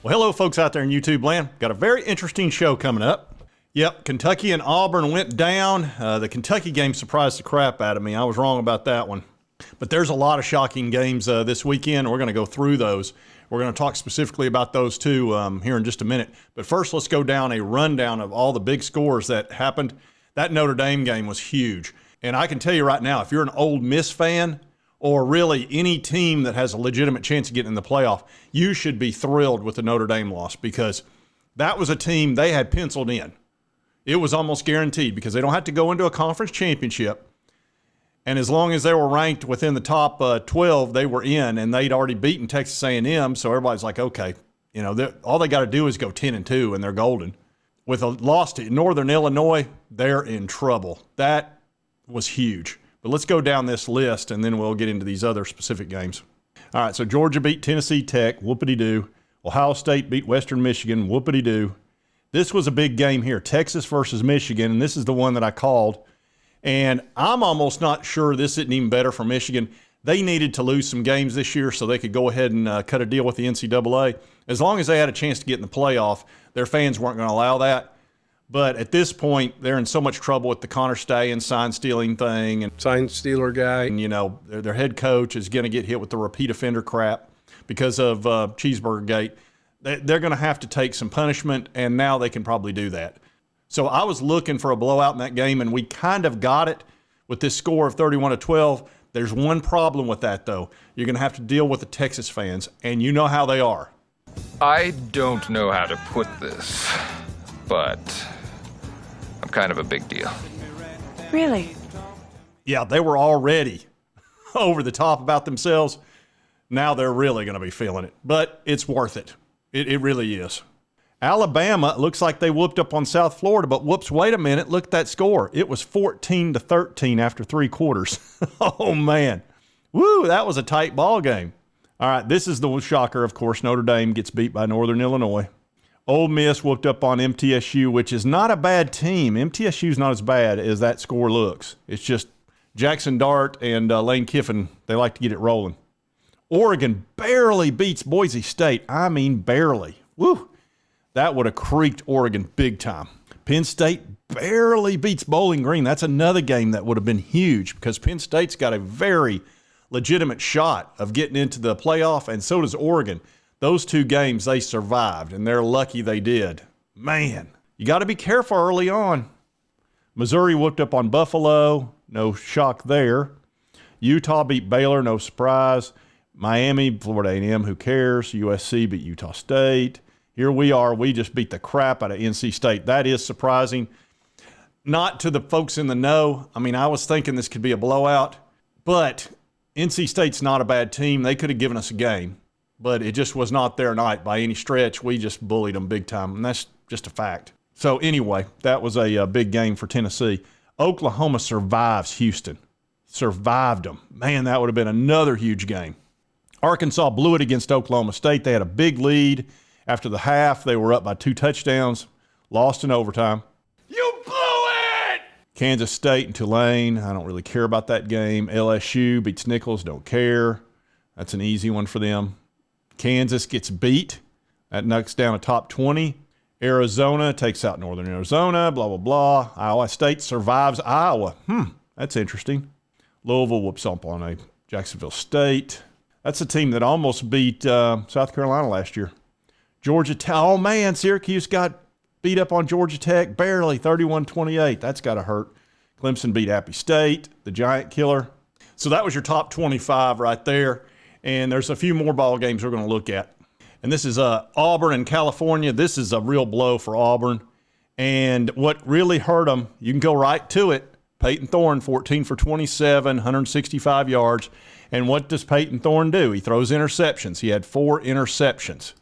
Well, hello, folks out there in YouTube land. Got a very interesting show coming up. Yep, Kentucky and Auburn went down. The Kentucky game surprised the crap out of me. I was wrong about that one. But there's a lot of shocking games this weekend. We're going to go through those. We're going to talk specifically about those two here in just a minute. But first, let's go down a rundown of all the big scores that happened. That Notre Dame game was huge. And I can tell you right now, if you're an Ole Miss fan, or really any team that has a legitimate chance of getting in the playoff, you should be thrilled with the Notre Dame loss, because that was a team they had penciled in. It was almost guaranteed because they don't have to go into a conference championship. And as long as they were ranked within the top 12, they were in, and they'd already beaten Texas A&M. So everybody's like, okay, you know, all they got to do is go 10-2 and they're golden. With a loss to Northern Illinois, they're in trouble. That was huge. But let's go down this list, and then we'll get into these other specific games. All right, so Georgia beat Tennessee Tech, whoopity-doo. Ohio State beat Western Michigan, whoopity-doo. This was a big game here, Texas versus Michigan, and this is the one that I called. And I'm almost not sure this isn't even better for Michigan. They needed to lose some games this year so they could go ahead and cut a deal with the NCAA. As long as they had a chance to get in the playoff, their fans weren't going to allow that. But at this point, they're in so much trouble with the Connor Stallion sign-stealing thing. And sign-stealer guy. And, you know, their head coach is going to get hit with the repeat offender crap because of Cheeseburger Gate. They're going to have to take some punishment, and now they can probably do that. So I was looking for a blowout in that game, and we kind of got it with this score of 31-12. There's one problem with that, though. You're going to have to deal with the Texas fans, and you know how they are. I don't know how to put this, but I'm kind of a big deal. Really? Yeah, they were already over the top about themselves. Now they're really going to be feeling it, but it's worth it. It really is. Alabama, looks like they whooped up on South Florida, but whoops, wait a minute, look at that score. It was 14-13 after 3 quarters. Oh, man. Woo, that was a tight ball game. All right, this is the shocker, of course. Notre Dame gets beat by Northern Illinois. Ole Miss whooped up on MTSU, which is not a bad team. MTSU is not as bad as that score looks. It's just Jackson Dart and Lane Kiffin, they like to get it rolling. Oregon barely beats Boise State. I mean, barely. Woo! That would have creaked Oregon big time. Penn State barely beats Bowling Green. That's another game that would have been huge because Penn State's got a very legitimate shot of getting into the playoff, and so does Oregon. Those two games, they survived, and they're lucky they did. Man, you got to be careful early on. Missouri whooped up on Buffalo. No shock there. Utah beat Baylor. No surprise. Miami, Florida A&M, who cares? USC beat Utah State. Here we are. We just beat the crap out of NC State. That is surprising. Not to the folks in the know. I mean, I was thinking this could be a blowout, but NC State's not a bad team. They could have given us a game, but it just was not their night by any stretch. We just bullied them big time, and that's just a fact. So anyway, that was a big game for Tennessee. Oklahoma survives Houston. Survived them. Man, that would have been another huge game. Arkansas blew it against Oklahoma State. They had a big lead. After the half, they were up by 2 touchdowns, lost in overtime. You blew it! Kansas State and Tulane, I don't really care about that game. LSU beats Nichols, don't care. That's an easy one for them. Kansas gets beat. That knocks down a top 20. Arizona takes out Northern Arizona, blah, blah, blah. Iowa State survives Iowa. That's interesting. Louisville whoops up on a Jacksonville State. That's a team that almost beat South Carolina last year. Georgia Tech, oh man, Syracuse got beat up on Georgia Tech, barely, 31-28. That's got to hurt. Clemson beat Appy State, the giant killer. So that was your top 25 right there. And there's a few more ball games we're going to look at. And this is Auburn and California. This is a real blow for Auburn. And what really hurt them, you can go right to it. Peyton Thorne, 14 for 27, 165 yards. And what does Peyton Thorne do? He throws interceptions. He had 4 interceptions.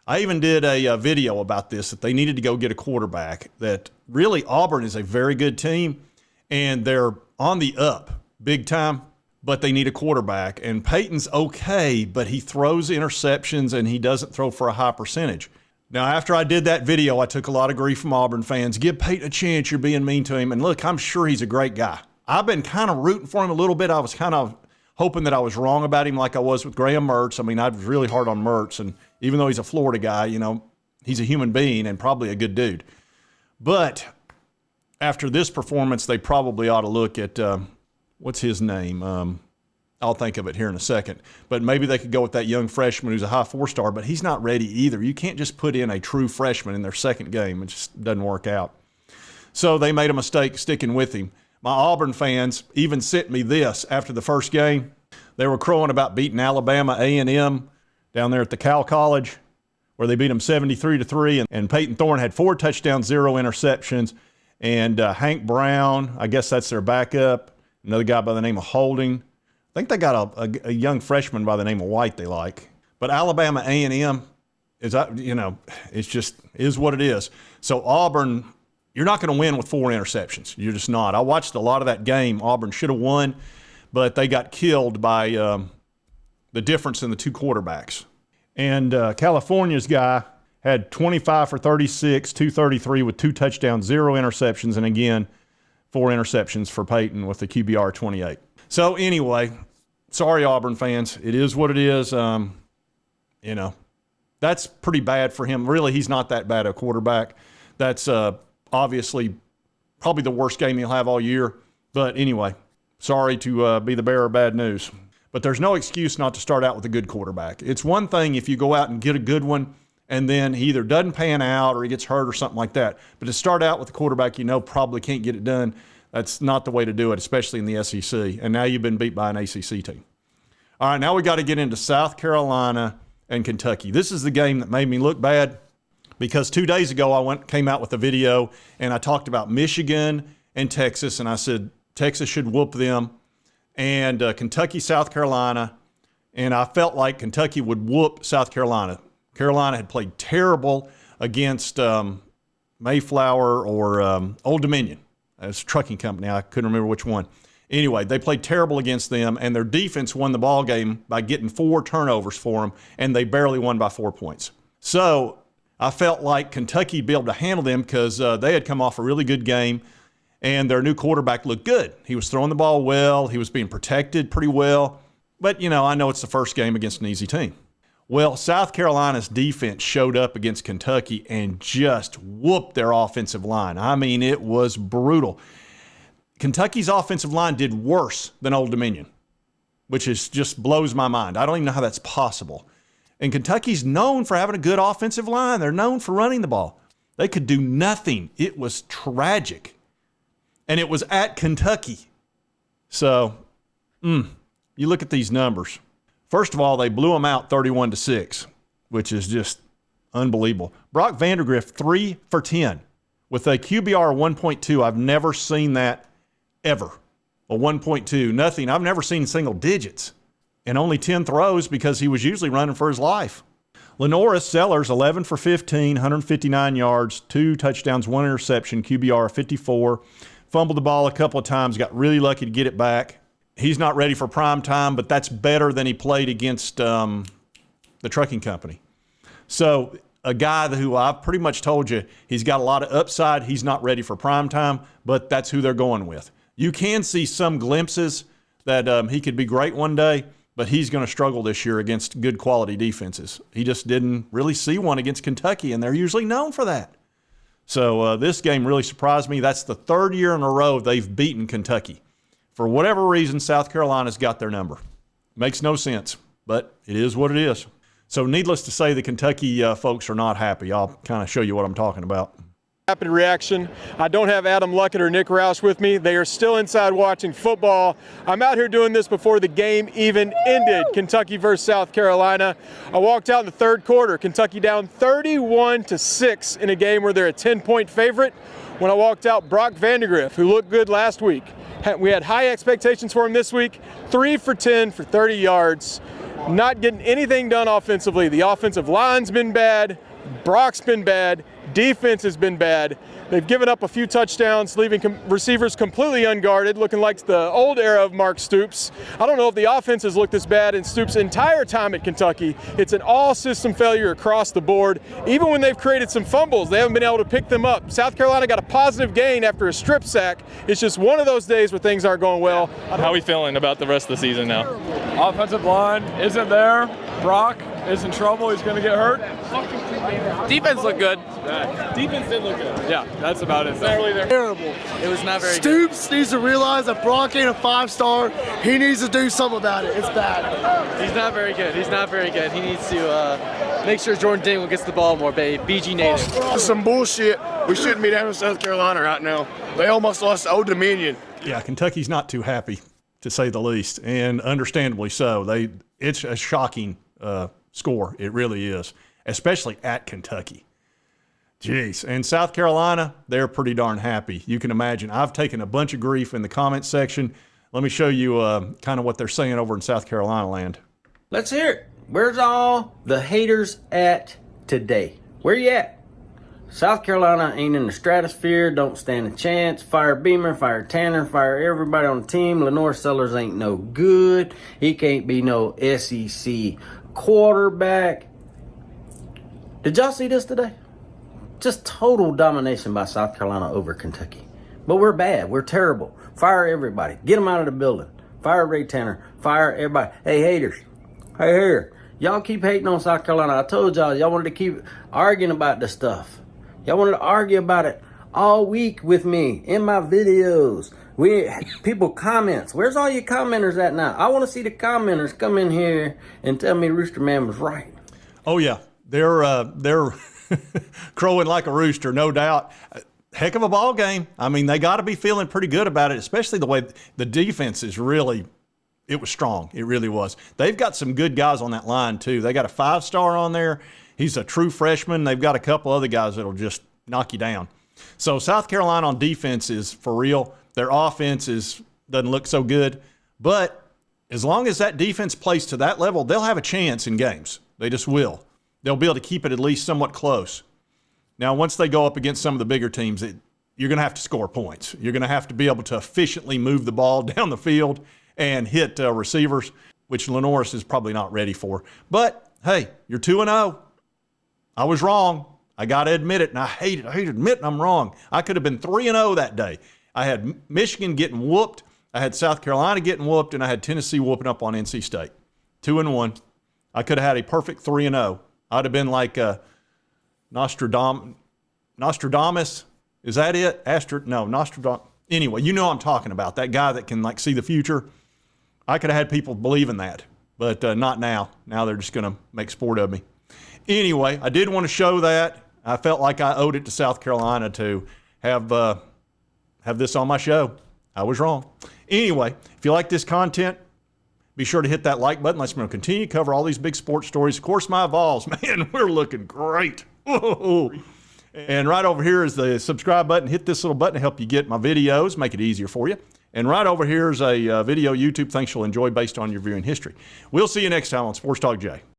I even did a video about this, that they needed to go get a quarterback, that really Auburn is a very good team, and they're on the up big time, but they need a quarterback. And Peyton's okay, but he throws interceptions, and he doesn't throw for a high percentage. Now, after I did that video, I took a lot of grief from Auburn fans. Give Peyton a chance. You're being mean to him. And look, I'm sure he's a great guy. I've been kind of rooting for him a little bit. I was kind of hoping that I was wrong about him like I was with Graham Mertz. I mean, I was really hard on Mertz, and even though he's a Florida guy, you know, he's a human being and probably a good dude. But after this performance, they probably ought to look at, what's his name? I'll think of it here in a second. But maybe they could go with that young freshman who's a high 4-star, but he's not ready either. You can't just put in a true freshman in their second game. It just doesn't work out. So they made a mistake sticking with him. My Auburn fans even sent me this after the first game. They were crowing about beating Alabama A&M down there at the Cal College, where they beat them 73-3, and Peyton Thorne had 4 touchdowns, 0 interceptions, and Hank Brown, I guess that's their backup, another guy by the name of Holding. I think they got a young freshman by the name of White they like. But Alabama A&M is, you know, it's just is what it is. So Auburn, you're not going to win with 4 interceptions. You're just not. I watched a lot of that game. Auburn should have won, but they got killed by the difference in the 2 quarterbacks. And California's guy had 25 for 36, 233 with 2 touchdowns, 0 interceptions, and again, 4 interceptions for Peyton with the QBR 28. So anyway, sorry, Auburn fans. It is what it is. You know, that's pretty bad for him. Really, he's not that bad a quarterback. That's obviously probably the worst game he'll have all year. But anyway, sorry to be the bearer of bad news. But there's no excuse not to start out with a good quarterback. It's one thing if you go out and get a good one and then he either doesn't pan out or he gets hurt or something like that. But to start out with a quarterback you know probably can't get it done, that's not the way to do it, especially in the SEC. And now you've been beat by an ACC team. All right, now we got to get into South Carolina and Kentucky. This is the game that made me look bad because 2 days ago I came out with a video and I talked about Michigan and Texas, and I said Texas should whoop them, and Kentucky, South Carolina, and I felt like Kentucky would whoop South Carolina. Carolina had played terrible against Mayflower or Old Dominion. It's a trucking company. I couldn't remember which one. Anyway, they played terrible against them, and their defense won the ball game by getting 4 turnovers for them, and they barely won by 4 points. So I felt like Kentucky would be able to handle them because they had come off a really good game, and their new quarterback looked good. He was throwing the ball well. He was being protected pretty well. But, you know, I know it's the first game against an easy team. Well, South Carolina's defense showed up against Kentucky and just whooped their offensive line. I mean, it was brutal. Kentucky's offensive line did worse than Old Dominion, which is just blows my mind. I don't even know how that's possible. And Kentucky's known for having a good offensive line. They're known for running the ball. They could do nothing. It was tragic. And it was at Kentucky. So, you look at these numbers. First of all, they blew them out 31-6, which is just unbelievable. Brock Vandagriff, 3 for 10 with a QBR 1.2. I've never seen that ever. A 1.2, nothing. I've never seen single digits. And only 10 throws because he was usually running for his life. Lenoris Sellers, 11 for 15, 159 yards, 2 touchdowns, 1 interception, QBR 54. Fumbled the ball a couple of times, got really lucky to get it back. He's not ready for prime time, but that's better than he played against the trucking company. So a guy who I've pretty much told you he's got a lot of upside. He's not ready for prime time, but that's who they're going with. You can see some glimpses that he could be great one day, but he's going to struggle this year against good quality defenses. He just didn't really see one against Kentucky, and they're usually known for that. So this game really surprised me. That's the 3rd year in a row they've beaten Kentucky. For whatever reason, South Carolina's got their number. Makes no sense, but it is what it is. So needless to say, the Kentucky folks are not happy. I'll kind of show you what I'm talking about. Rapid reaction. I don't have Adam Luckett or Nick Roush with me. They are still inside watching football. I'm out here doing this before the game even ended. Kentucky versus South Carolina. I walked out in the 3rd quarter. Kentucky down 31-6 in a game where they're a 10-point favorite. When I walked out, Brock Vandagriff, who looked good last week, we had high expectations for him this week. 3 for 10 for 30 yards. Not getting anything done offensively. The offensive line's been bad. Brock's been bad. Defense has been bad. They've given up a few touchdowns, leaving receivers completely unguarded, looking like the old era of Mark Stoops. I don't know if the offense has looked this bad in Stoops' entire time at Kentucky. It's an all-system failure across the board. Even when they've created some fumbles, they haven't been able to pick them up. South Carolina got a positive gain after a strip sack. It's just one of those days where things aren't going well. How are we feeling about the rest of the season now? Offensive line isn't there. Brock, is in trouble. He's going to get hurt. Defense looked good. Defense did look good. Yeah, that's about it. Terrible. It was not very good. Stoops needs to realize that Brock ain't a 5-star. He needs to do something about it. It's bad. He's not very good. He's not very good. He needs to make sure Jordan Dingle gets the ball more, babe. BG native. This is some bullshit. We shouldn't be down in South Carolina right now. They almost lost to Old Dominion. Yeah, Kentucky's not too happy, to say the least, and understandably so. It's a shocking score. It really is, especially at Kentucky. Jeez. And South Carolina, they're pretty darn happy. You can imagine. I've taken a bunch of grief in the comment section. Let me show you kind of what they're saying over in South Carolina land. Let's hear it. Where's all the haters at today? Where you at? South Carolina ain't in the stratosphere, don't stand a chance. Fire Beamer, fire Tanner, fire everybody on the team. Lenore Sellers ain't no good. He can't be no SEC quarterback. Did y'all see this today? Just total domination by South Carolina over Kentucky. But we're bad. We're terrible. Fire everybody. Get them out of the building. Fire Ray Tanner. Fire everybody. Hey, haters. Hey, here. Y'all keep hating on South Carolina. I told y'all wanted to keep arguing about this stuff. Y'all wanted to argue about it all week with me in my videos. People comments. Where's all your commenters at now? I want to see the commenters come in here and tell me Rooster Man was right. Oh, yeah. They're crowing like a rooster, no doubt. Heck of a ball game. I mean, they got to be feeling pretty good about it, especially the way the defense is really – it was strong. It really was. They've got some good guys on that line, too. They got a 5-star on there. He's a true freshman. They've got a couple other guys that'll just knock you down. So South Carolina on defense is for real. Their offense doesn't look so good. But as long as that defense plays to that level, they'll have a chance in games. They just will. They'll be able to keep it at least somewhat close. Now, once they go up against some of the bigger teams, you're going to have to score points. You're going to have to be able to efficiently move the ball down the field and hit receivers, which Lenoris is probably not ready for. But, hey, you're 2-0. I was wrong. I got to admit it, and I hate admitting I'm wrong. I could have been 3-0 that day. I had Michigan getting whooped, I had South Carolina getting whooped, and I had Tennessee whooping up on NC State. 2-1. I could have had a perfect 3-0. I'd have been like Nostradamus. Is that it? Nostradamus. Anyway, you know what I'm talking about. That guy that can see the future. I could have had people believe in that, but not now. Now they're just going to make sport of me. Anyway, I did want to show that. I felt like I owed it to South Carolina to have this on my show. I was wrong. Anyway, if you like this content, be sure to hit that like button. Let's continue to cover all these big sports stories. Of course, my VOLS, man, we're looking great. Whoa. And right over here is the subscribe button. Hit this little button to help you get my videos, make it easier for you. And right over here is a video YouTube thanks you'll enjoy based on your viewing history. We'll see you next time on Sports Talk Jay.